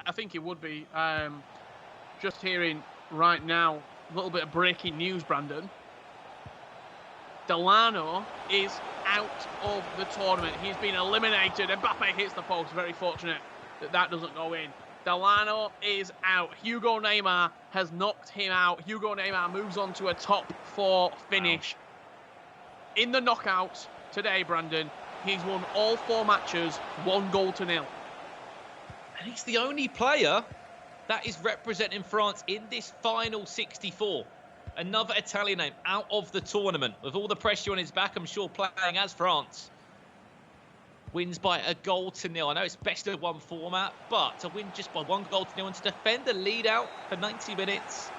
I think it would be. Just hearing right now, a little bit of breaking news, Brandon. Delano is out of the tournament. He's been eliminated. Mbappe hits the post. Very fortunate that doesn't go in. Delano is out. Hugo Neymar has knocked him out. Hugo Neymar moves on to a top 4 finish. Wow. In the knockouts today, Brandon, he's won all 4 matches, 1-0. And he's the only player that is representing France in this final 64. Another Italian name out of the tournament. With all the pressure on his back, I'm sure, playing as France. Wins by 1-0. I know it's best of 1 format, but to win just by 1-0 and to defend the lead out for 90 minutes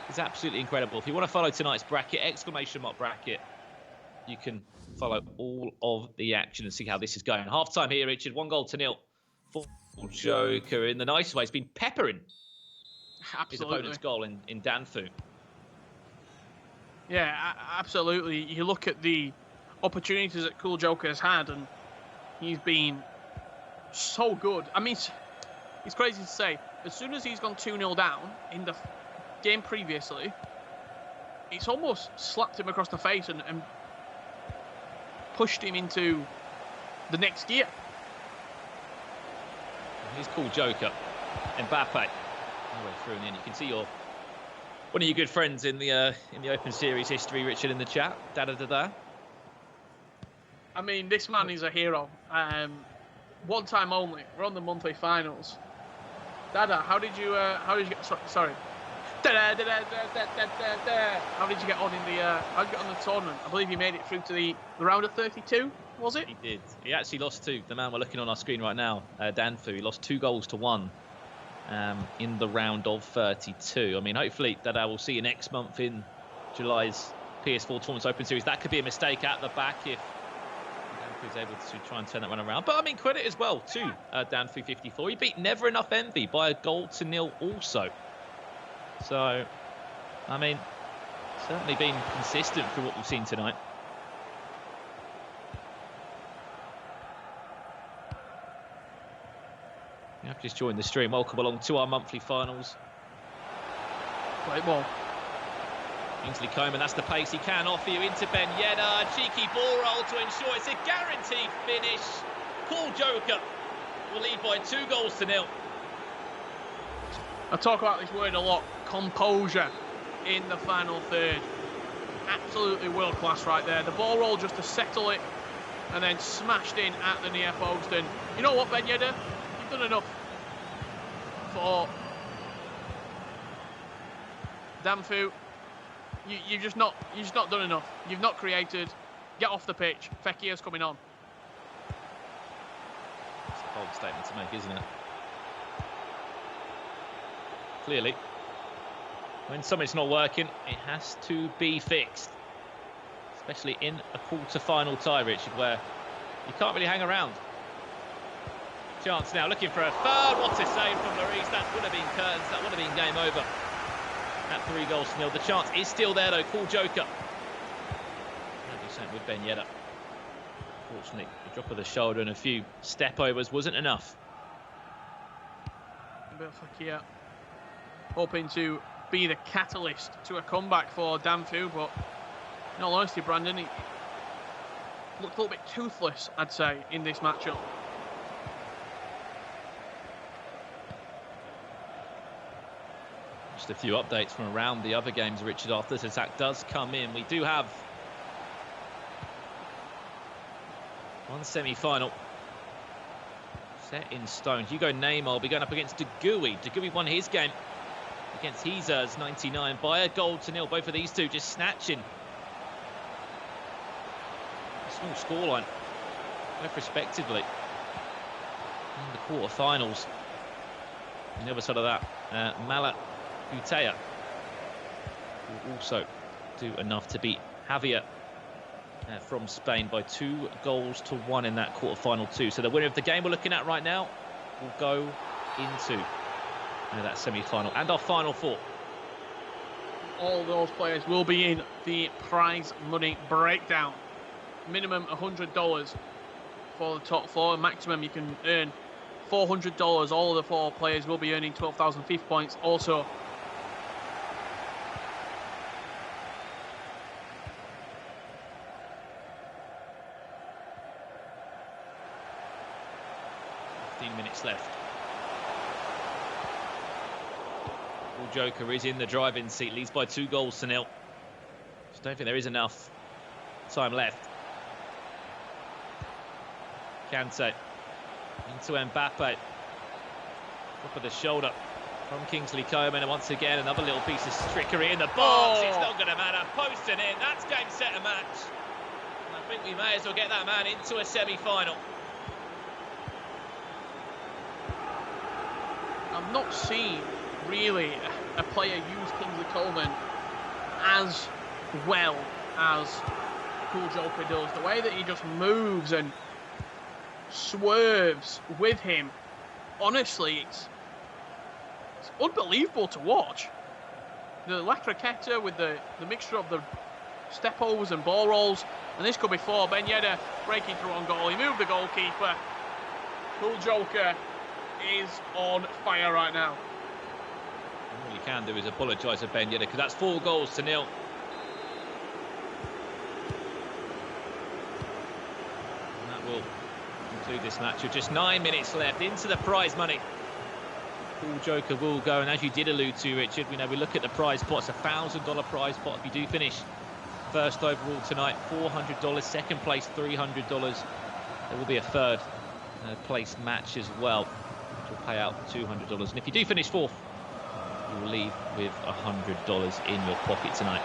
is absolutely incredible. If you want to follow tonight's bracket, !bracket, you can follow all of the action and see how this is going. Half-time here, Richard. 1-0 for Joker in the nicest way. He's been peppering his opponent's goal in Danfu. Yeah, absolutely. You look at the opportunities that Cool Joker has had, and he's been so good. I mean, it's crazy to say, as soon as he's gone 2-0 down in the game previously, it's almost slapped him across the face and pushed him into the next gear. He's Cool Joker. Mbappe. All the way through and in. You can see one of your good friends in the Open Series history, Richard, in the chat. Da-da-da-da. I mean, this man is a hero. One time only. We're on the monthly finals. Dada, how did you get? Sorry. How did you get on in the tournament? I believe you made it through to the round of 32. Was it? He did. He actually lost 2. The man we're looking on our screen right now, Danfu, he lost 2-1 in the round of 32. I mean, hopefully that I will see you next month in July's PS4 Tournaments Open Series. That could be a mistake at the back if Danfu's able to try and turn that one around. But I mean, credit as well to Danfu 54. He beat Never Enough Envy by 1-0 also. So, I mean, certainly been consistent through what we've seen tonight. You have just joined the stream. Welcome along to our monthly finals. Great ball. Kingsley Coman, that's the pace he can offer you into Ben Yedder. Cheeky ball roll to ensure it's a guaranteed finish. Cool Joker will lead by 2-0. I talk about this word a lot. Composure in the final third. Absolutely world class right there. The ball roll just to settle it and then smashed in at the near post. And you know what, Ben Yedder? You've done enough for Danfu. You've just not done enough. You've not created. Get off the pitch. Fekir's coming on. It's a bold statement to make, isn't it? Clearly, when something's not working, it has to be fixed. Especially in a quarter-final tie, Richard, where you can't really hang around. Chance now, looking for a third. What a save from Lloris. That would have been curtains. That would have been game over. At 3-0. The chance is still there, though. Cool Joker. Maybe something with Ben Yedder. Fortunately, the drop of the shoulder and a few step-overs wasn't enough. A bit of Fekir hoping to be the catalyst to a comeback for Danfu, but in all honesty, Brandon, he looked a little bit toothless, I'd say, in this matchup. Just a few updates from around the other games, Richard, after this attack does come in. We do have one semi-final set in stone. Hugo Neymar will be going up against De Gouy. De Gouy won his game against Hezers 99 by 1-0. Both of these two just snatching a small scoreline, both respectively, in the quarter-finals. On the other side of that, Mala Utea will also do enough to beat Javier from Spain by 2-1 in that quarter-final too. So the winner of the game we're looking at right now will go into that semi-final and our final 4. All those players will be in the prize money breakdown. Minimum $100 for the top 4, and maximum you can earn $400. All of the 4 players will be earning 12,000 FIFA points also. Minutes left. Cool Joker is in the driving seat, leads by 2-0. Just don't think there is enough time left. Kante into Mbappe. Top of the shoulder from Kingsley Coman, and once again another little piece of trickery in the box. It's not going to matter. Post and in. That's game, set, and match. And I think we may as well get that man into a semi-final. I've not seen really a player use Kingsley Coman as well as Cool Joker does. The way that he just moves and swerves with him, honestly, it's unbelievable to watch. The La Croqueta with the mixture of the step overs and ball rolls, and this could be 4. Ben Yedder breaking through on goal. He moved the goalkeeper. Cool Joker is on fire right now. All you can do is apologise to Ben Yedder, because that's 4-0. And that will conclude this match with just 9 minutes left. Into the prize money. Cool Joker will go, and as you did allude to, Richard, we look at the prize pot. It's a $1,000 prize pot if you do finish first overall tonight. $400. Second place, $300. There will be a third place match as well, which will pay out $200. And if you do finish 4th, you will leave with $100 in your pocket tonight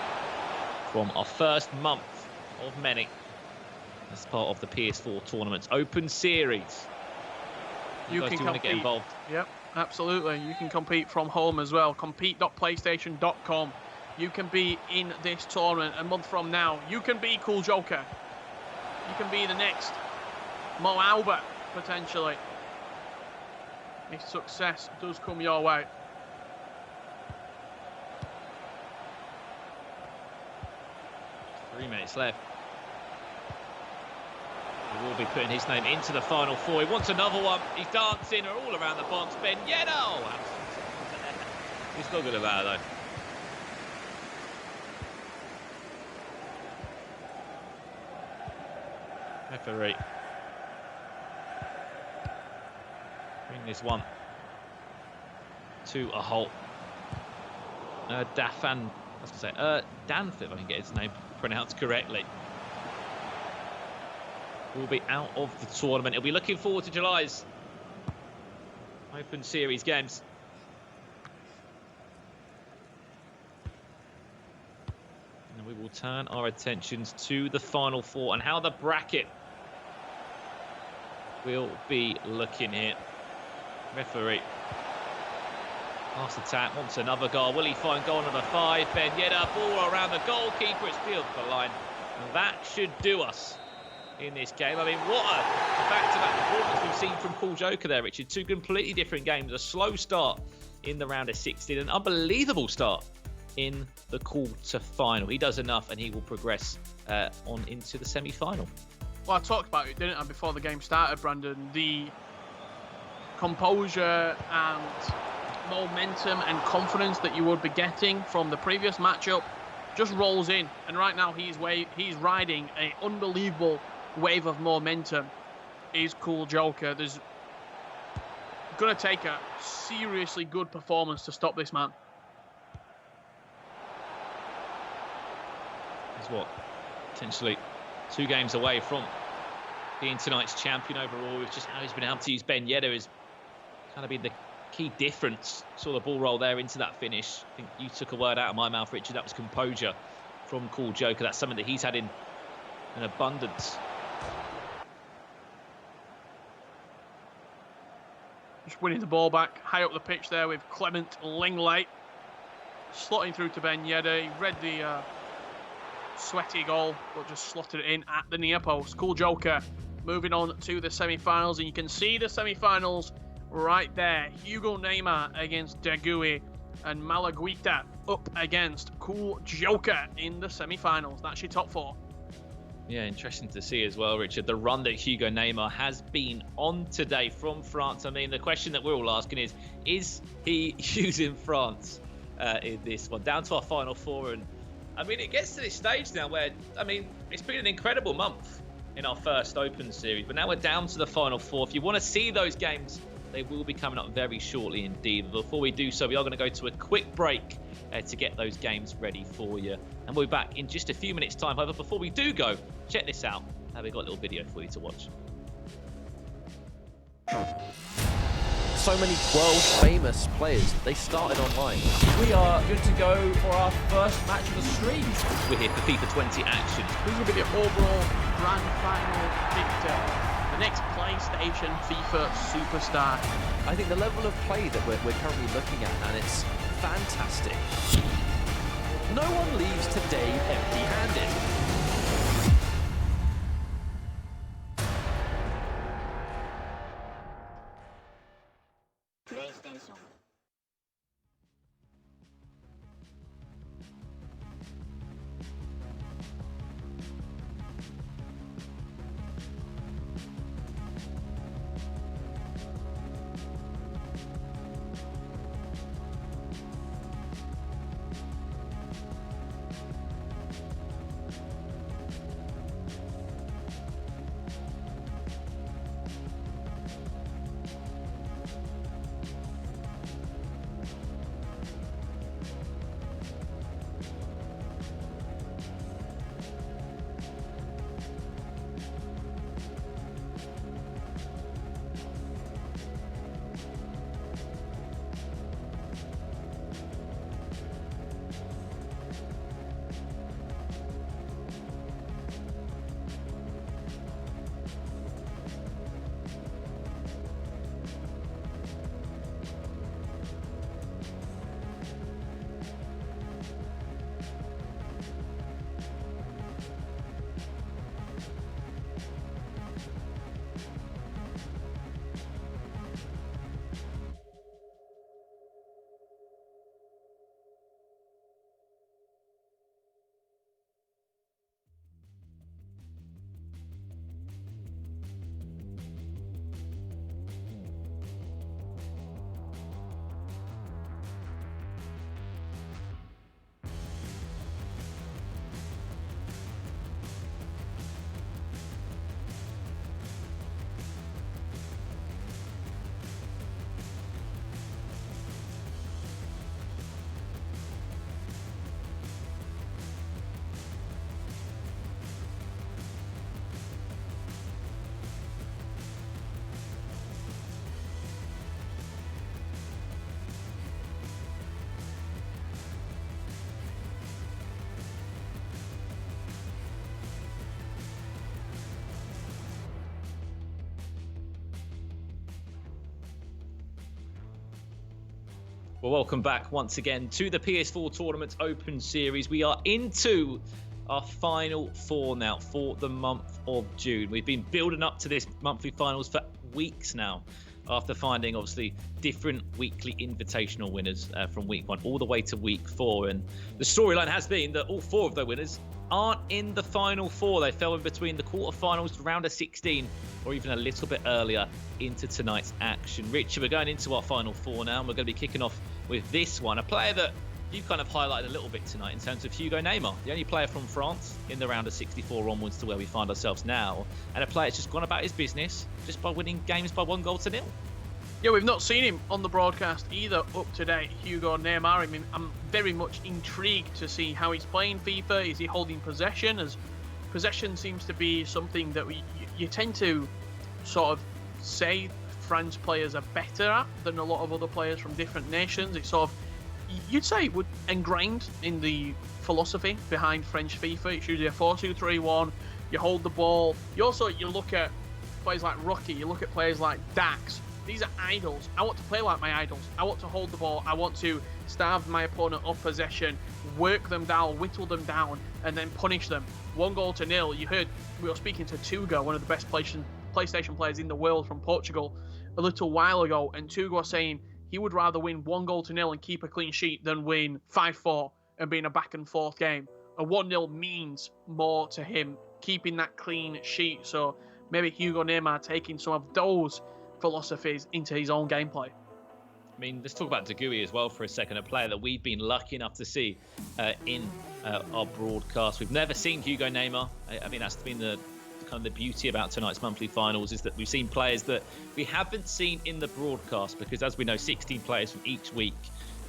from our first month of many as part of the PS4 tournament's Open Series. You guys do want to get involved? Yep, absolutely. You can compete from home as well. Compete.playstation.com. You can be in this tournament a month from now. You can be Cool Joker. You can be the next Mo Albert, potentially, if success does come your way. Just 3 minutes left. He will be putting his name into the final 4. He wants another one. He's dancing all around the box. Ben Yedder. He's not good about it, though. Referee. Bring this one to a halt. Danfith, if I can get his name pronounced correctly, will be out of the tournament. He'll be looking forward to July's Open Series games. And we will turn our attentions to the final 4 and how the bracket will be looking here. Referee. Last attack, wants another goal. Will he find goal number 5? Ben Yedder, ball around the goalkeeper. It's peeled for the line. And that should do us in this game. I mean, what a back-to-back performance we've seen from Cool Joker there, Richard. 2 completely different games. A slow start in the round of 16. An unbelievable start in the quarter-final. He does enough and he will progress on into the semi-final. Well, I talked about it, didn't I, before the game started, Brandon? The composure and momentum and confidence that you would be getting from the previous matchup just rolls in. And right now he's riding an unbelievable wave of momentum. Is Cool Joker. There's going to take a seriously good performance to stop this man. He's what? Potentially 2 games away from being tonight's champion overall. It's just how he's been able to use Ben Yedder has kind of been the key difference. Saw the ball roll there into that finish. I think you took a word out of my mouth, Richard. That was composure from Cool Joker. That's something that he's had in an abundance. Just winning the ball back high up the pitch there with Clement Lenglet. Slotting through to Ben Yedder. He read the sweaty goal, but just slotted it in at the near post. Cool Joker moving on to the semi-finals, and you can see the semi-finals right there. Hugo Neymar against Degui, and Malaguita up against Cool Joker in the semi-finals. That's your top 4. Yeah, interesting to see as well, Richard, the run that Hugo Neymar has been on today from France. I mean, the question that we're all asking is he using France in this one? Down to our final four. And I mean, it gets to this stage now where, I mean, it's been an incredible month in our first Open Series, but now we're down to the final four. If you want to see those games, they will be coming up very shortly indeed. But before we do so, we are going to go to a quick break to get those games ready for you. And we'll be back in just a few minutes' time. However, before we do go, check this out. We've got a little video for you to watch. So many world-famous players, they started online. We are good to go for our first match of the stream. We're here for FIFA 20 action. Who's going to be the overall grand final victor? The next PlayStation FIFA superstar. I think the level of play that we're currently looking at, and it's fantastic. No one leaves today empty-handed. PlayStation. Well, welcome back once again to the PS4 Tournament Open Series. We are into our final four now for the month of June. We've been building up to this monthly finals for weeks now, after finding obviously different weekly invitational winners from week 1 all the way to week 4. And the storyline has been that all 4 of the winners aren't in the final 4. They fell in between the quarterfinals, round of 16, or even a little bit earlier into tonight's action. Richard, we're going into our final 4 now, and we're going to be kicking off with this one, a player that you've kind of highlighted a little bit tonight in terms of Hugo Neymar, the only player from France in the round of 64 onwards to where we find ourselves now, and a player that's just gone about his business just by winning games by 1-0. Yeah, we've not seen him on the broadcast either up to date, Hugo Neymar. I mean, I'm very much intrigued to see how he's playing FIFA. Is he holding possession? As possession seems to be something that you tend to sort of say French players are better at than a lot of other players from different nations. It's sort of, you'd say, it would ingrained in the philosophy behind French FIFA. It's usually a 4-2-3-1. You hold the ball. You look at players like Rocky. You look at players like Dax. These are idols. I want to play like my idols. I want to hold the ball. I want to starve my opponent off possession, work them down, whittle them down, and then punish them. 1-0. You heard we were speaking to Tuga, one of the best PlayStation players in the world from Portugal, a little while ago, and Tuga was saying he would rather win 1-0 and keep a clean sheet than win 5-4 and be in a back and forth game. A 1-0 means more to him keeping that clean sheet. So maybe Hugo Neymar taking some of those philosophies into his own gameplay. I mean, let's talk about Degui as well for a second, a player that we've been lucky enough to see in our broadcast. We've never seen Hugo Neymar. I mean, that's been the kind of the beauty about tonight's monthly finals, is that we've seen players that we haven't seen in the broadcast, because as we know, 16 players from each week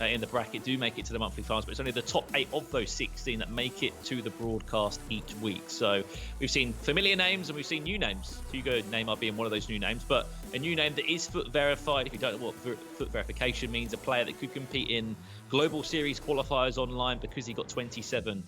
in the bracket do make it to the monthly finals, but it's only the top 8 of those 16 that make it to the broadcast each week. So we've seen familiar names and we've seen new names, Hugo Neymar being one of those new names, but a new name that is foot verified. If you don't know what foot verification means, a player that could compete in global series qualifiers online because he got 27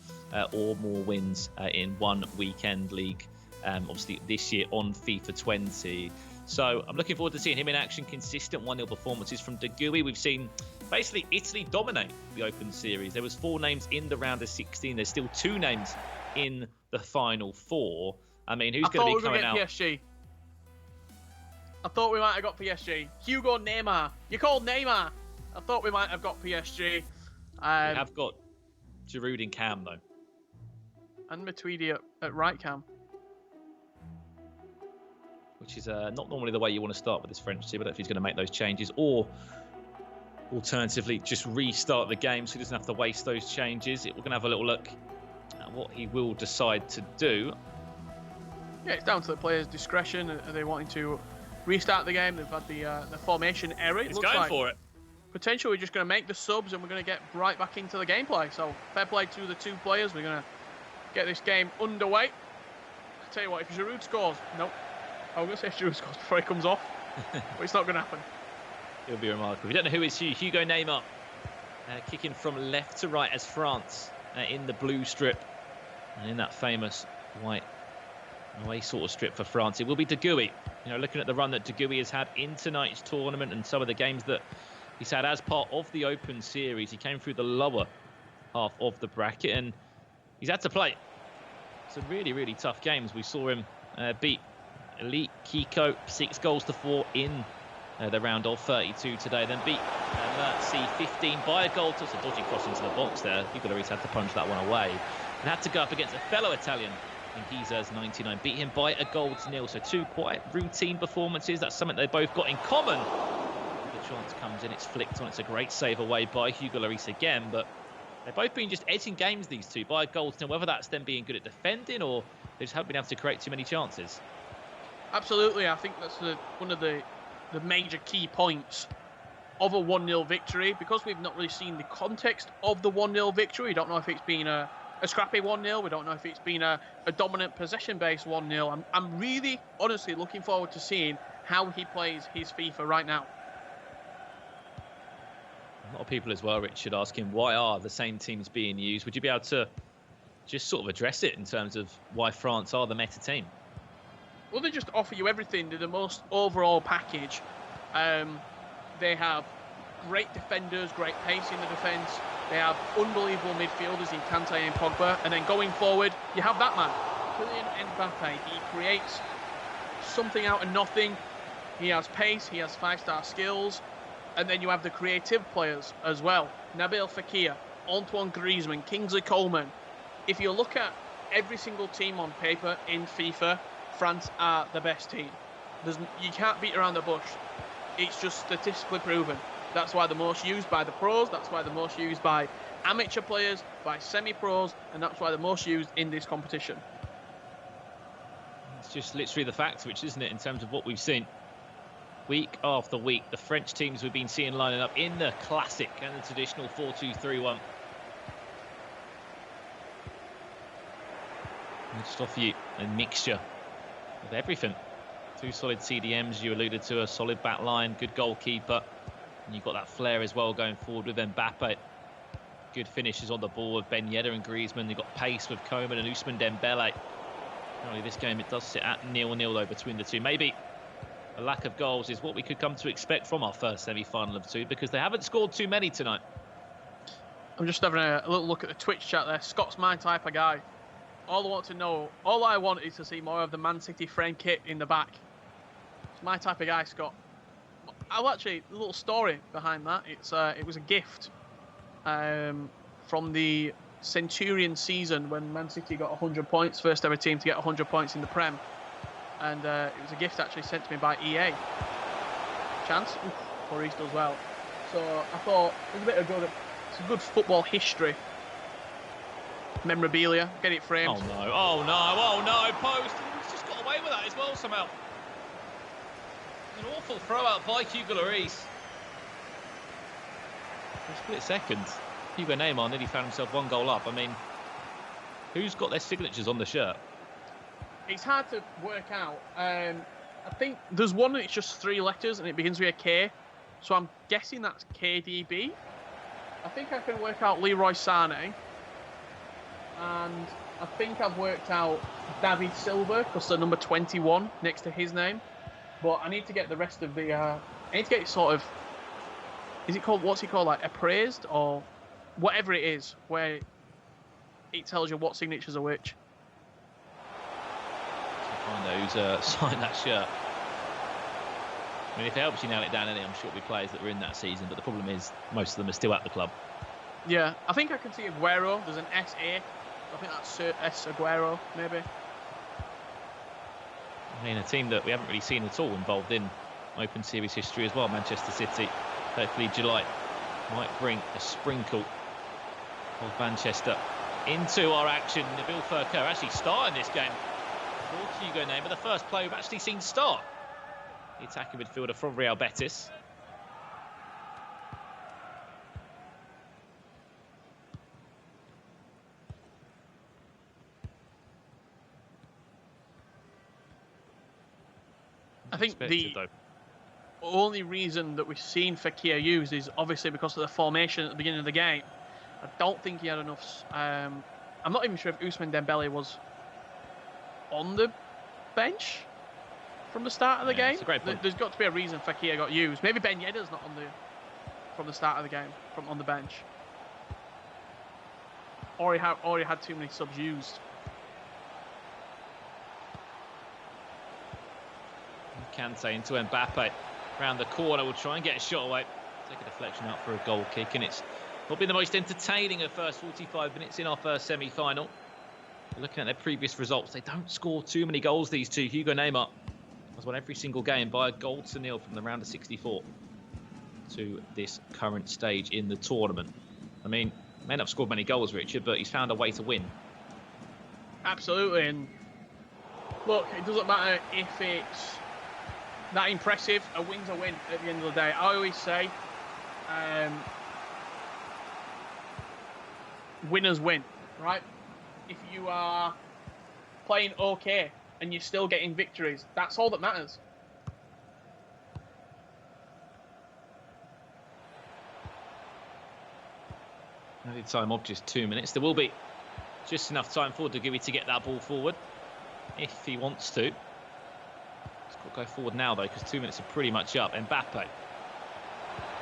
or more wins in one weekend league, obviously this year on FIFA 20. So I'm looking forward to seeing him in action. Consistent 1-0 performances from Degui. We've seen basically Italy dominate the Open Series. There was 4 names in the round of 16. There's still 2 names in the final 4. I mean, who's going to be coming out? PSG. I thought we might have got PSG. Hugo Neymar. You called Neymar. I thought we might have got PSG. We have got Giroud in cam, though. And Matuidi at right cam. Which is not normally the way you want to start with this French team. I don't know if he's going to make those changes, or alternatively just restart the game so he doesn't have to waste those changes. We're going to have a little look at what he will decide to do. Yeah, it's down to the player's discretion. Are they wanting to restart the game? They've had the formation error. He's going for it. Potentially we're just going to make the subs and we're going to get right back into the gameplay. So fair play to the 2 players. We're going to get this game underway. I tell you what, if Giroud scores, nope. I was going to say if Giroud scores before he comes off, but it's not going to happen. It'll be remarkable. If you don't know who is Hugo Neymar, kicking from left to right as France in the blue strip, and in that famous white away sort of strip for France, it will be Degui. You know, looking at the run that Degui has had in tonight's tournament and some of the games that he's had as part of the Open Series, he came through the lower half of the bracket and he's had to play some really, really tough games. We saw him beat Elite Kiko 6-4 in the round of 32 today, then beat Mertzi 15 by a goal. Just a dodgy cross into the box there. Hugo Lloris had to punch that one away and had to go up against a fellow Italian in Giza's 99. Beat him by a goal to 0. So 2 quite routine performances. That's something they both got in common. The chance comes in, it's flicked on. It's a great save away by Hugo Lloris again, but they've both been just edging games, these 2, by a goal to 0. Whether that's them being good at defending or they just haven't been able to create too many chances. Absolutely, I think that's one of the major key points of a 1-0 victory, because we've not really seen the context of the 1-0 victory. We don't know if it's been a scrappy 1-0. We don't know if it's been a dominant possession-based 1-0. I'm really, honestly looking forward to seeing how he plays his FIFA right now. A lot of people as well, Richard, asking why are the same teams being used? Would you be able to just sort of address it in terms of why France are the meta team? Well, they just offer you everything. They're the most overall package. They have great defenders, great pace in the defence. They have unbelievable midfielders in Kante and Pogba. And then going forward, you have that man, Kylian Mbappe. He creates something out of nothing. He has pace, he has 5-star skills. And then you have the creative players as well. Nabil Fekir, Antoine Griezmann, Kingsley Coleman. If you look at every single team on paper in FIFA, France are the best team. You can't beat around the bush. It's just statistically proven. That's why they're most used by the pros. That's why they're most used by amateur players, by semi-pros, and that's why they're most used in this competition. It's just literally the fact, which isn't it, in terms of what we've seen week after week. The French teams we've been seeing lining up in the classic and the traditional 4-2-3-1. Just offer you a mixture of everything. 2 solid CDMs, you alluded to, a solid back line, good goalkeeper, and you've got that flair as well going forward with Mbappe. Good finishes on the ball with Ben Yedder and Griezmann. You've got pace with Coman and Ousmane Dembele. Only this game, it does sit at 0-0 though between the 2. Maybe a lack of goals is what we could come to expect from our first semi-final of 2, because they haven't scored too many tonight. I'm just having a little look at the Twitch chat there. Scott's my type of guy. All I want is to see more of the Man City frame kit in the back. It's my type of guy, Scott. I'll actually, a little story behind that. It was a gift from the Centurion season when Man City got 100 points, first ever team to get 100 points in the Prem. And it was a gift actually sent to me by EA. Chance? Oof, Maurice does well. So I thought it was a bit of some good football history. Memorabilia, get it framed. Oh no, oh no, oh no, post. He's just got away with that as well somehow. An awful throw out by Hugo Lloris. For a split second, Hugo Neymar nearly found himself 1 goal up. I mean, who's got their signatures on the shirt? It's hard to work out. I think there's one that's just 3 letters and it begins with a K. So I'm guessing that's KDB. I think I can work out Leroy Sané. And I think I've worked out David Silva because the number 21 next to his name. But I need to get the rest of the... I need to get it sort of... Is it called... What's it called? Like appraised or whatever it is where it tells you what signatures are which. Find out who's signed that shirt. I mean, if it helps you nail it down, I'm sure it'll be players that were in that season. But the problem is, most of them are still at the club. Yeah, I think I can see Aguero. There's an SA. I think that's S. Aguero, maybe. I mean, a team that we haven't really seen at all involved in Open Series history as well, Manchester City. Hopefully July might bring a sprinkle of Manchester into our action. Nabil Furker actually starting this game for Hugo Neymar, the first player we've actually seen start. The attacking midfielder from Real Betis. I think the only reason that we've seen Fekir used is obviously because of the formation at the beginning of the game. I don't think he had enough... I'm not even sure if Ousmane Dembele was on the bench from the start of the game. It's a great point. There's got to be a reason Fekir got used. Maybe Ben Yedder's not from the start of the game, on the bench. Or he had too many subs used. Kante into Mbappe. Round the corner, will try and get a shot away. Take a deflection out for a goal kick, and it's not been the most entertaining of first 45 minutes in our first semi-final. Looking at their previous results, they don't score too many goals, these two. Hugo Neymar has won every single game by a goal to nil from the round of 64 to this current stage in the tournament. I mean, may not have scored many goals, Richard, but he's found a way to win. Absolutely, and look, it doesn't matter if it's that impressive. A win's a win at the end of the day. I always say, winners win, right? If you are playing okay and you're still getting victories, that's all that matters. Added time of just 2 minutes. There will be just enough time for De Gea to get that ball forward if he wants to. He's got to go forward now, though, because 2 minutes are pretty much up. Mbappe.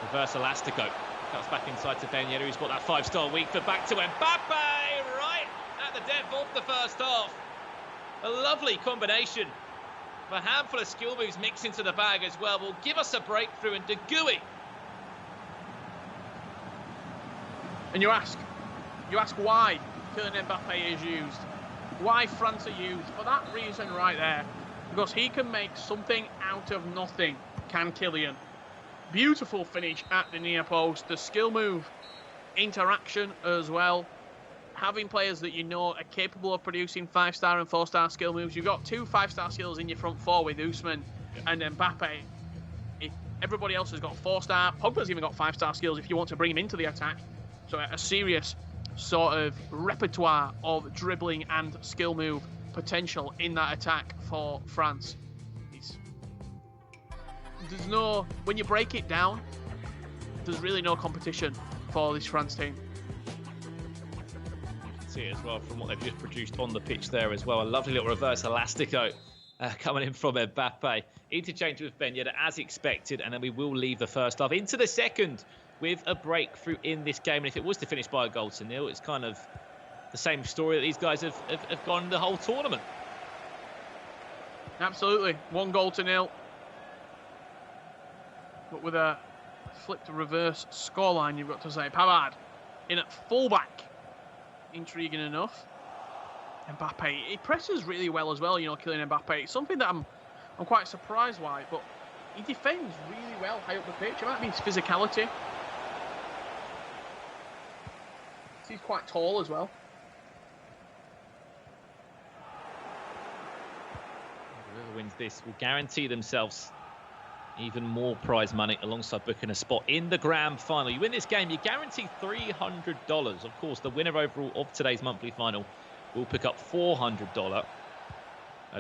Reverse elastico. Cuts back inside to Ben Yedder, who's got that 5-star weak foot back to Mbappe. Right at the depth of the first half. A lovely combination. A handful of skill moves mixed into the bag as well will give us a breakthrough. And De Gea. And you ask why Kylian Mbappe is used. Why France are used. For that reason right there. Because he can make something out of nothing, can Kylian. Beautiful finish at the near post. The skill move, interaction as well. Having players that you know are capable of producing 5-star and 4-star skill moves. You've got 2 5-star skills in your front 4 with Ousmane and Mbappe. Everybody else has got 4-star. Pogba's even got 5-star skills if you want to bring him into the attack. So a serious sort of repertoire of dribbling and skill move potential in that attack for France. There's no, when you break it down, there's really no competition for this France team. You can see it as well from what they've just produced on the pitch there as well. A lovely little reverse elastico coming in from Mbappe. Interchange with Ben Yedder as expected, and then we will leave the first half into the second with a breakthrough in this game. And if it was to finish by a goal to nil, it's kind of the same story that these guys have gone the whole tournament. Absolutely. 1 goal to nil. But with a flipped reverse scoreline, you've got to say Pavard in at fullback. intriguing enough. Mbappe, he presses really well as well, you know, Kylian Mbappe. It's something that I'm quite surprised why, but he defends really well high up the pitch. It might be his physicality. He's quite tall as well. Whoever wins this will guarantee themselves even more prize money alongside booking a spot in the grand final. You win this game, you guarantee $300. Of course, the winner overall of today's monthly final will pick up $400.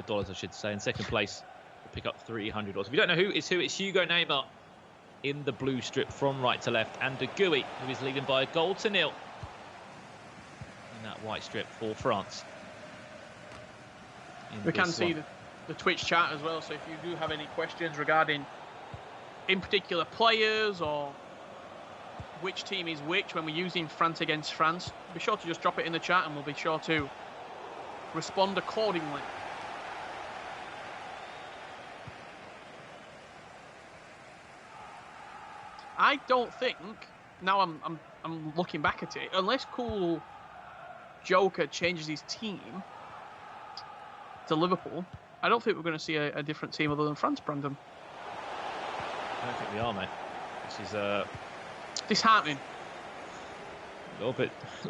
Dollars, I should say. In second place, will pick up $300. If you don't know who, it's Hugo Neymar in the blue strip from right to left, and De Gouy, who is leading by a goal to nil in that white strip for France. We can see the Twitch chat as well, so if you do have any questions regarding in particular players or which team is which when we're using France against France, be sure to just drop it in the chat and we'll be sure to respond accordingly. I don't think, now I'm looking back at it, unless Cool Joker changes his team to Liverpool, I don't think we're going to see a different team other than France, Brandon. I don't think we are, mate. This is disheartening. A little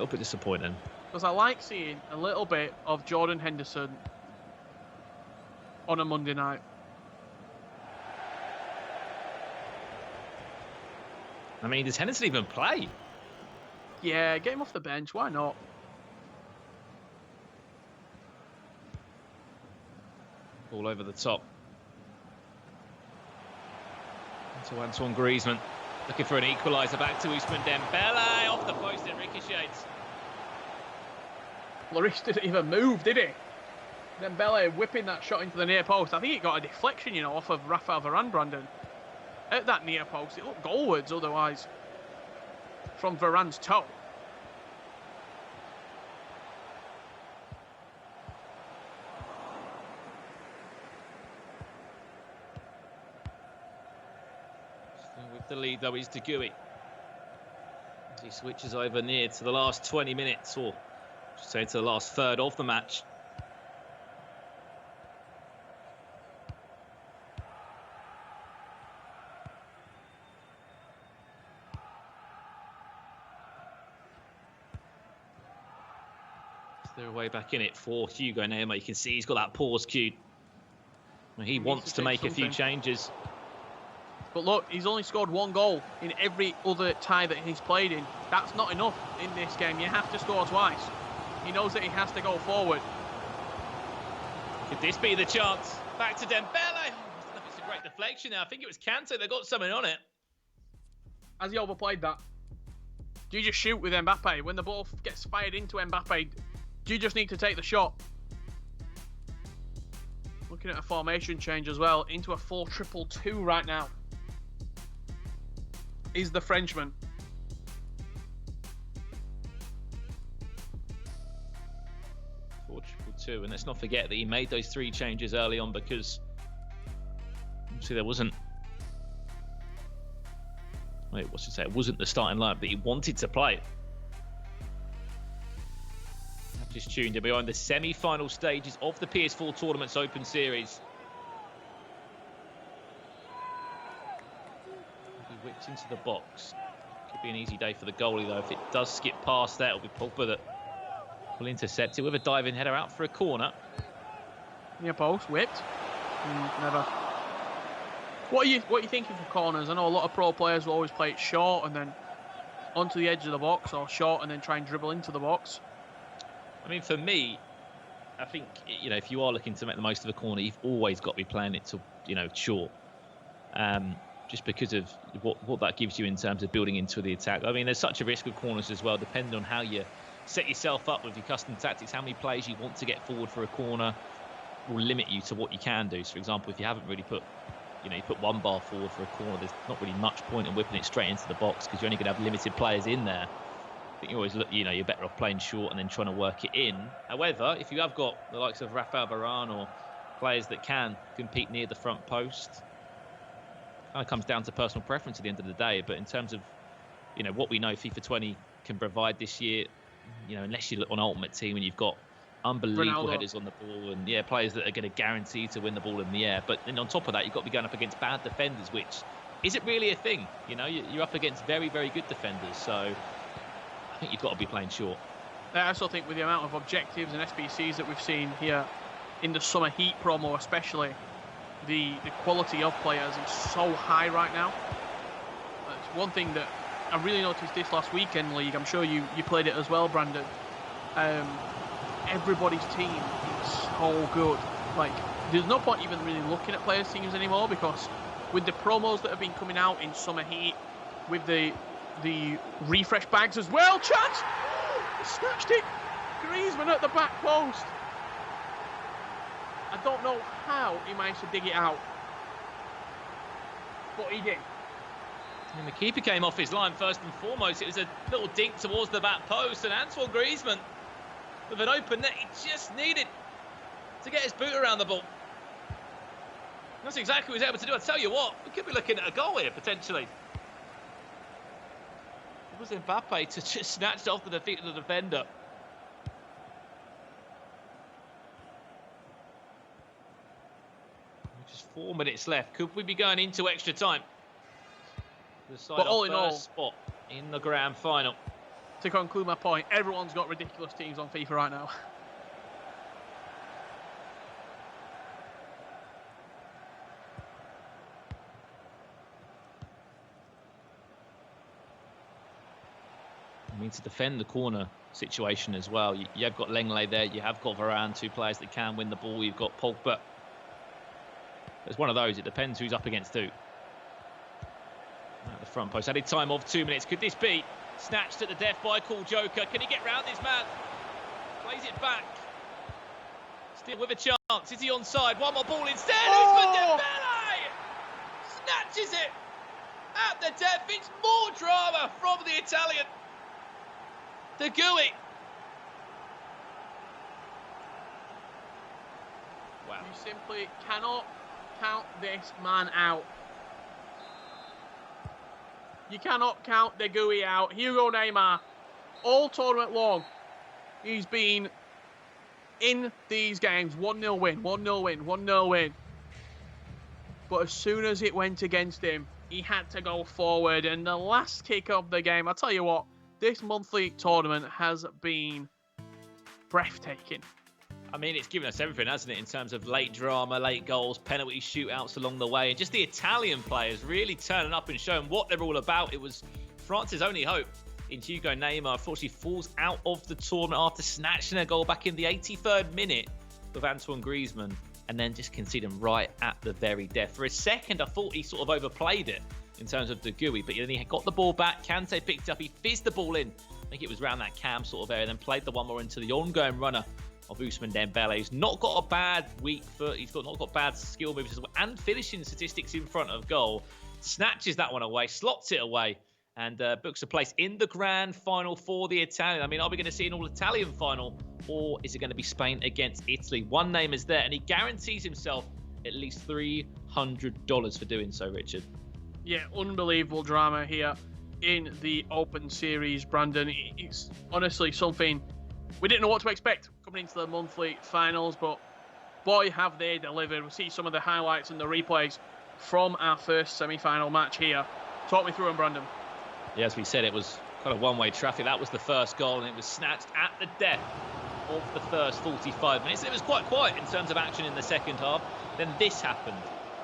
bit disappointing. Because I like seeing a little bit of Jordan Henderson on a Monday night. I mean, does Henderson even play? Yeah, get him off the bench. Why not? All over the top. To Antoine Griezmann. Looking for an equaliser, back to Ousmane Dembele. Off the post, it ricochets. Lloris didn't even move, did he? Dembele whipping that shot into the near post. I think it got a deflection, you know, off of Rafael Varane, Brandon. At that near post, it looked goalwards otherwise from Varane's toe. With the lead, though, is De Gouy. He switches over near to the last 20 minutes, or just say to the last third of the match. They're way back in it for Hugo Neymar. You can see he's got that pause cue. He wants to make a few changes. But look, he's only scored one goal in every other tie that he's played in. That's not enough in this game. You have to score twice. He knows that he has to go forward. Could this be the chance? Back to Dembele. Oh, it's a great deflection there. I think it was Kante that got something on it. Has he overplayed that? Do you just shoot with Mbappe? When the ball gets fired into Mbappe, do you just need to take the shot? Looking at a formation change as well, into a 4-2-2 right now. Is the Frenchman. 4-2-2, and let's not forget that he made those 3 changes early on because obviously there wasn't. Wait, what should I say? It wasn't the starting lineup that he wanted to play. I've just tuned in. We're on the semi-final stages of the PS4 Tournament's Open Series. Whipped into the box. Could be an easy day for the goalie though. If it does skip past that, it'll be Pogba that will intercept it with a diving header out for a corner. Near post, whipped. Never. What are you thinking for corners? I know a lot of pro players will always play it short and then onto the edge of the box, or short and then try and dribble into the box. I mean, for me, I think, you know, if you are looking to make the most of a corner, you've always got to be playing it to, you know, short. Just because of what that gives you in terms of building into the attack. I mean, there's such a risk of corners as well, depending on how you set yourself up with your custom tactics. How many players you want to get forward for a corner will limit you to what you can do. So, for example, if you haven't really put, you know, you put 1 bar forward for a corner, there's not really much point in whipping it straight into the box because you're only going to have limited players in there. I think you always look, you know, you're better off playing short and then trying to work it in. However, if you have got the likes of Rafael Varane or players that can compete near the front post, kind of comes down to personal preference at the end of the day. But in terms of, you know, what we know FIFA 20 can provide this year, you know, unless you look on Ultimate Team and you've got unbelievable Ronaldo. headers on the ball and, yeah, players that are going to guarantee to win the ball in the air. But then on top of that, you've got to be going up against bad defenders, which isn't really a thing. You know, you're up against very, very good defenders. So I think you've got to be playing short. I also think with the amount of objectives and SBCs that we've seen here in the Summer Heat promo especially, the quality of players is so high right now. It's one thing that I really noticed this last weekend league. I'm sure you played it as well, Brandon. Everybody's team is so good. Like, there's no point even really looking at players' teams anymore, because with the promos that have been coming out in Summer Heat, with the refresh bags as well, chance! Snatched it! Griezmann at the back post. I don't know how he managed to dig it out, but he did. And the keeper came off his line first and foremost. It was a little dink towards the back post, and Antoine Griezmann, with an open net, he just needed to get his boot around the ball. That's exactly what he was able to do. I tell you what, we could be looking at a goal here, potentially. It was Mbappe to just snatch off the defeat of the defender. Just 4 minutes left. Could we be going into extra time? But all in all, spot in the grand final. To conclude my point, everyone's got ridiculous teams on FIFA right now. I mean, to defend the corner situation as well, you have got Lenglet there, you have got Varane, two players that can win the ball, you've got Pogba. It's one of those, it depends who's up against who. At the front post, added time of 2 minutes. Could this be snatched at the death by Cool Joker? Can he get round this man? Plays it back. Still with a chance. Is he onside? One more ball instead. Ousmane Dembele snatches it at the death. It's more drama from the Italian. De Gui. Wow. You simply cannot count this man out. You cannot count De Gui out. Hugo Neymar, all tournament long, he's been in these games. 1-0 win, 1-0 win, 1-0 win. But as soon as it went against him, he had to go forward. And the last kick of the game, I'll tell you what, this monthly tournament has been breathtaking. I mean, it's given us everything, hasn't it, in terms of late drama, late goals, penalty shootouts along the way, and just the Italian players really turning up and showing what they're all about. It was France's only hope in Hugo Neymar. Unfortunately, falls out of the tournament after snatching a goal back in the 83rd minute with Antoine Griezmann, and then just conceding right at the very death. For a second, I thought he sort of overplayed it in terms of De Gui, but then he got the ball back. Kante picked it up, he fizzed the ball in. I think it was around that cam sort of area, then played the one more into the ongoing runner of Ousmane Dembele. He's not got a bad weak foot. He's not got bad skill moves as well, and finishing statistics in front of goal. Snatches that one away, slots it away, and books a place in the grand final for the Italian. I mean, are we going to see an all-Italian final, or is it going to be Spain against Italy? One name is there, and he guarantees himself at least $300 for doing so, Richard. Yeah, unbelievable drama here in the Open Series, Brandon. It's honestly something we didn't know what to expect coming into the monthly finals, but boy, have they delivered. We'll see some of the highlights and the replays from our first semi-final match here. Talk me through them, Brandon. Yeah, as we said, it was kind of one-way traffic. That was the first goal, and it was snatched at the death of the first 45 minutes. It was quite quiet in terms of action in the second half. Then this happened.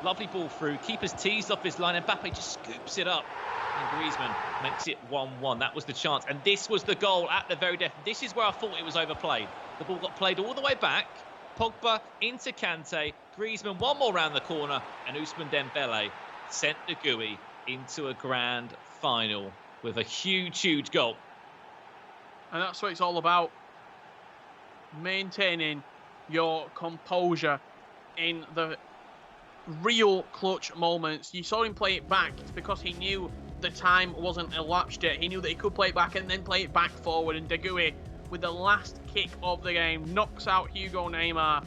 Lovely ball through. Keeper's teased off his line, and Mbappe just scoops it up. And Griezmann makes it 1-1. That was the chance. And this was the goal at the very death. This is where I thought it was overplayed. The ball got played all the way back. Pogba into Kante. Griezmann one more round the corner. And Ousmane Dembele sent De Gui into a grand final with a huge, huge goal. And that's what it's all about. Maintaining your composure in the real clutch moments. You saw him play it back because he knew the time wasn't elapsed yet. He knew that he could play it back and then play it back forward. And De Gui, with the last kick of the game, knocks out Hugo Neymar